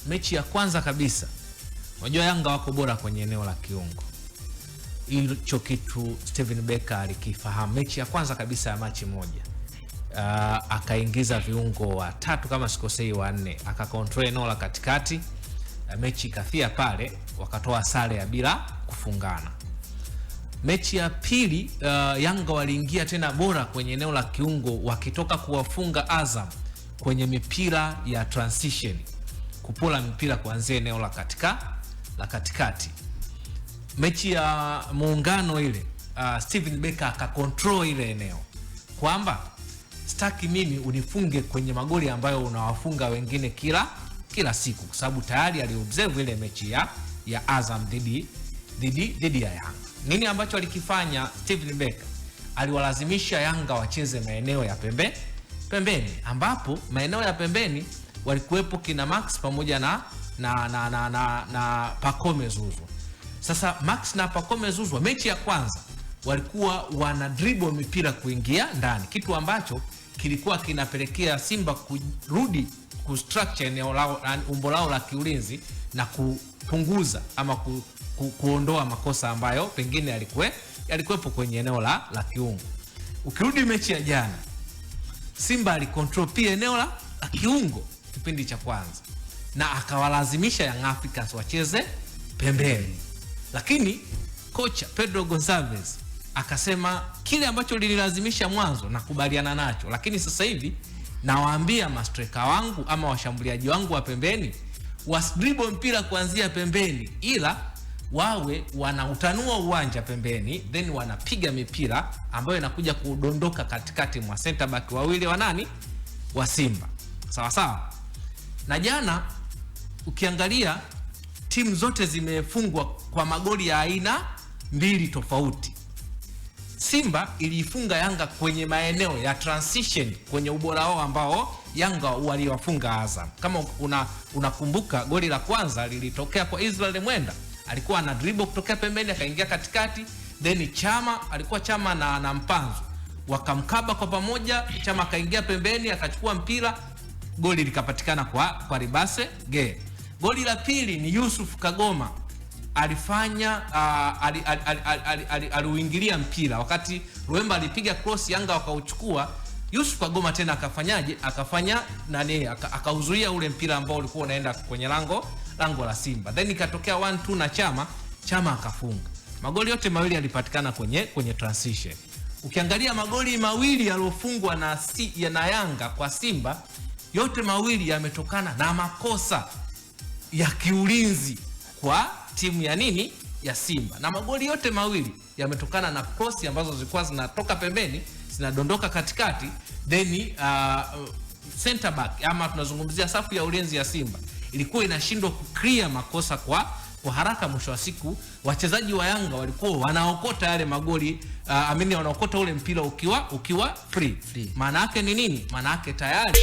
mechi ya kwanza kabisa, unajua Yanga wako bora kwenye eneo la kiungo. Hicho kitu Steven Becker alikifahamu. Mechi ya kwanza kabisa ya machi moja, akaingiza viungo watatu kama sikosei wanne, akakontrol eneo la katikati. Mechi ikafia pale, wakatoa sare ya bila kufungana. Mechi ya pili, Yanga waliingia tena bora kwenye eneo la kiungo, wakitoka kuwafunga Azam kwenye mipira ya transition, kupola mipira kuanzia eneo la katikati. Mechi ya Muungano ile, Steven Becker akakontrol ile eneo kwamba sitaki mimi unifunge kwenye magoli ambayo unawafunga wengine kila siku, kwa sababu tayari aliobserve ile mechi ya Azam dhidi ya Yanga. Nini ambacho alikifanya Steven Becker? Aliwalazimisha Yanga wacheze maeneo ya pembeni, ambapo maeneo ya pembeni walikuwepo kina Max pamoja na Pacome Zouzoua. Sasa Max na Pacome Zouzoua mechi ya kwanza walikuwa wana dribble mipira kuingia ndani, kitu ambacho kilikuwa kinapelekea Simba kurudi kustructure eneo lao, umbo lao la kiulinzi, na kupunguza ama kuondoa makosa ambayo pengine yalikuwepo kwenye eneo la kiungo. Ukirudi mechi ya jana, Simba alikontrol pia eneo la kiungo kipindi cha kwanza, na akawalazimisha Young Africans wacheze pembeni. Lakini kocha Pedro Gonçalves akasema kile ambacho lililazimisha mwanzo nakubaliana nacho, lakini sasa hivi nawaambia mastreka wangu ama washambuliaji wangu wa pembeni wasidribble mpira kuanzia pembeni, ila wawe wanautanua uwanja pembeni, then wanapiga mipira ambayo inakuja kudondoka katikati mwa center back wawili wa Simba. Sawa. Na jana ukiangalia timu zote zimefungwa kwa magoli ya aina mbili tofauti. Simba iliifunga Yanga kwenye maeneo ya transition, kwenye ubora wao ambao Yanga waliwafunga Azam. Kama unakumbuka goli la kwanza lilitokea kwa Israel Mwenda, alikuwa ana dribble kutokea pembeni akaingia katikati, then Chama na Mpanzu wakamkaba kwa pamoja, Chama akaingia pembeni akachukua mpira, goli likapatikana kwa Ribase Ge. Goli la pili ni Yusuf Kagoma alifanya aliuingilia mpira wakati Ruemba alipiga cross, Yanga wakauchukua. Yusuf Kagoma tena akauzuia ule mpira ambao ulikuwa unaenda kwenye lango la Simba, then ikatokea 1-2 na Chama akafunga. Magoli yote mawili yalipatikana kwenye transition. Ukiangalia magoli mawili yaliyofungwa na Yanga kwa Simba, yote mawili yametokana na makosa ya kiulinzi kwa timu ya Simba, na magoli yote mawili yametokana na cross ambazo zilikuwa zinatoka pembeni zinadondoka katikati, then center back ama tunazungumzia safu ya ulinzi ya Simba ilikuwa inashindwa kuclear makosa kwa haraka. Mwisho wa siku wachezaji wa Yanga walikuwa wanaokota yale magoli, wanaokota ule mpira ukiwa free. Maana yake ni nini? Maana yake tayari